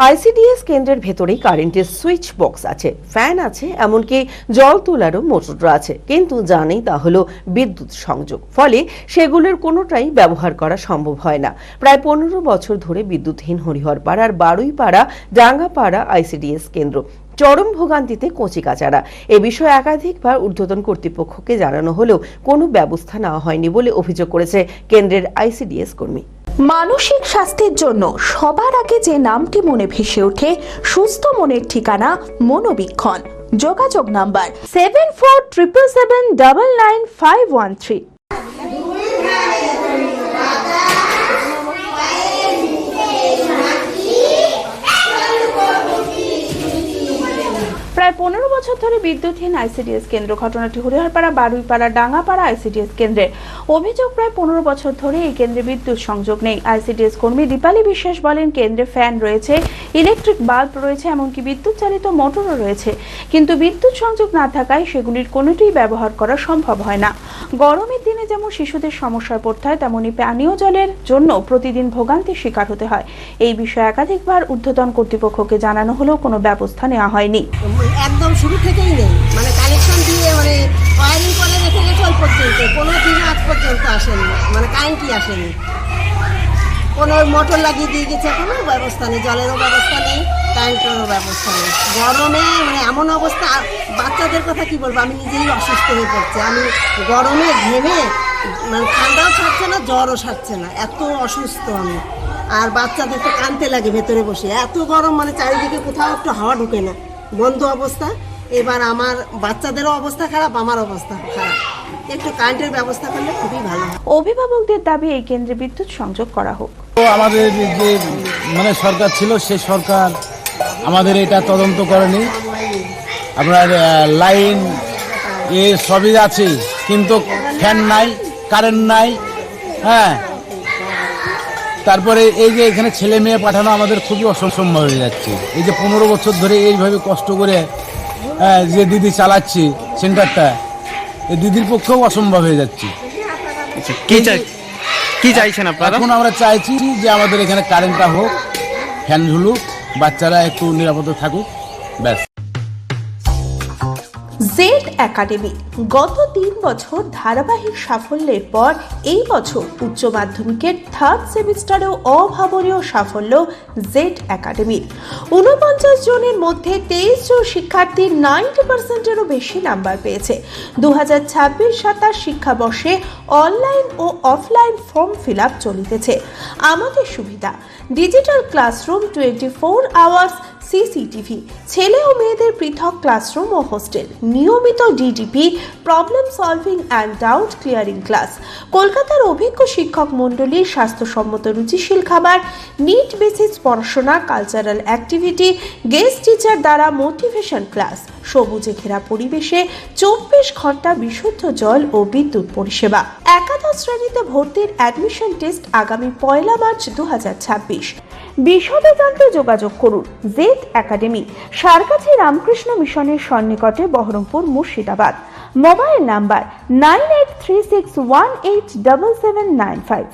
ICDS কেন্দ্রের ভেতরেই কারেন্টের সুইচ বক্স আছে, ফ্যান আছে, এমনকি জল তোলারও মোটর আছে, কিন্তু জানেই তা হলো বিদ্যুৎ সংযোগ। ফলে সেগুলোর কোনোটাই ব্যবহার করা সম্ভব হয় না। প্রায় 15 বছর ধরে বিদ্যুৎহীন হরিহরপাড়ার বারুইপাড়া ডাঙ্গাপাড়া আইসিডিএস কেন্দ্র। চরম ভোগান্তিতে কচিকাচারা। এ বিষয়ে একাধিকবার ঊর্ধ্বতন কর্তৃপক্ষকে জানানো হলেও কোনো ব্যবস্থা নেওয়া হয়নি বলে অভিযোগ করেছে কেন্দ্রের আইসিডিএস কর্মী। মানসিক স্বাস্থ্যের জন্য সবার আগে যে নামটি মনে ভেসে ওঠে, সুস্থ মনের ঠিকানা মনোবীক্ষণ। যোগাযোগ নাম্বার 7477799513। প্রায় 15 বছর ধরে বিদ্যুৎহীন আইসিডিএস কেন্দ্র। ঘটনাটি হরিহরপাড়া বারুইপাড়া ডাঙ্গাপাড়া আইসিডিএস কেন্দ্রের। অভিযোগ, প্রায় 15 বছর ধরে এই কেন্দ্রে বিদ্যুৎ সংযোগ নেই। আইসিডিএস কর্মী দীপালি বিশ্বাস বলেন, কেন্দ্রে ফ্যান রয়েছে, ইলেকট্রিক বাল্ব রয়েছে, এমনকি বিদ্যুৎ চালিত মোটরও রয়েছে, কিন্তু বিদ্যুৎ সংযোগ না থাকায় সেগুলির কোনোটিই ব্যবহার করা সম্ভব হয় না। গরমের দিনে যেমন শিশুদের সমস্যায় পড়তে হয়, তেমনি পানীয় জলের জন্য প্রতিদিন ভোগান্তির শিকার হতে হয়। এই বিষয়ে একাধিকবার ঊর্ধ্বতন কর্তৃপক্ষকে জানানো হলেও কোনো ব্যবস্থা নেওয়া হয়নি। একদম শুরু থেকেই নেই, মানে কানেকশন দিয়ে ওয়ারিং করে রেখে গেছে, ওই পর্যন্ত কোনো দিন আজ পর্যন্ত আসেনি, কারেন্টই আসেনি। কোনো মোটর লাগিয়ে দিয়ে গেছে, কোনো ব্যবস্থা নেই, জলেরও ব্যবস্থা নেই, কারেন্টেরও ব্যবস্থা নেই। গরমে এমন অবস্থা, বাচ্চাদের কথা কি বলবো, আমি নিজেই অসুস্থ হয়ে পড়ছি। আমি গরমে ঘেমে ঠান্ডাও ছাড়ছে না, জ্বরও ছাড়ছে না, এত অসুস্থ আমি। আর বাচ্চাদের তো কাঁদতে লাগে ভেতরে বসে, এত গরম, চারিদিকে কোথাও একটু হাওয়া ঢুকে না, বন্ধ অবস্থা। এবার আমার বাচ্চাদেরও অবস্থা খারাপ, আমার অবস্থা খারাপ। একটু কারেন্টের ব্যবস্থা করলে খুবই ভালো হয়। অভিভাবকদের দাবি এই কেন্দ্রে বিদ্যুৎ সংযোগ করা হোক। আমাদের যে সরকার ছিল, সে সরকার আমাদের এটা তদন্ত করেনি। আপনার লাইন সবই আছে, কিন্তু ফ্যান নাই, কারেন্ট নাই। হ্যাঁ, তারপরে এই যে এখানে ছেলে মেয়ে পাঠানো আমাদের খুবই অসম্ভব হয়ে যাচ্ছে। এই যে 15 বছর ধরে এইভাবে কষ্ট করে যে দিদি চালাচ্ছি সেন্টারটা, এই দিদির পক্ষেও অসম্ভব হয়ে যাচ্ছে। কি চাইছেন আপনারা? এখন আমরা চাইছি যে আমাদের এখানে কারেন্টটা হোক, ফ্যান ঝুলুক, বাচ্চারা একটু নিরাপদে থাকুক, ব্যাস। জেড একাডেমি গত 3 বছর ধারাবাহিক সাফল্যের পর এই বছর উচ্চ মাধ্যমিকের 3rd সেমিস্টারেও অভাবনীয় সাফল্য জেড একাডেমির। 49 জনের মধ্যে 23 জন শিক্ষার্থী 90%-এরও বেশি নাম্বার পেয়েছে। 2026-27 শিক্ষাবর্ষে অনলাইন ও অফলাইন ফর্ম ফিল আপ চলিতেছে। আমাদের সুবিধা: ডিজিটাল ক্লাসরুম, 24 আওয়ার্স সিসিটিভি, ছেলে ও মেয়েদের পৃথক ক্লাসরুম ও হোস্টেল, নিয়মিত DDP, problem solving and doubt clearing class, কলকাতার অভিজ্ঞ শিক্ষক মণ্ডলীর স্বাস্থ্যসম্মত রুচিশীল খাবার, নিট বেসিস পড়াশোনা, কালচারাল অ্যাক্টিভিটি, গেস্ট টিচার দ্বারা মোটিভেশন ক্লাস, সবুজে ঘেরা পরিবেশে 24 ঘন্টা বিশুদ্ধ জল ও বিদ্যুৎ পরিষেবা। একাদশ শ্রেণীতে ভর্তির অ্যাডমিশন টেস্ট আগামী 1 মার্চ 2026। বিশদে জানতে যোগাযোগ করুন জেড একাডেমি, সারকাছি রামকৃষ্ণ মিশনের সন্নিকটে, বহরমপুর, মুর্শিদাবাদ। Mobile number 9836187795।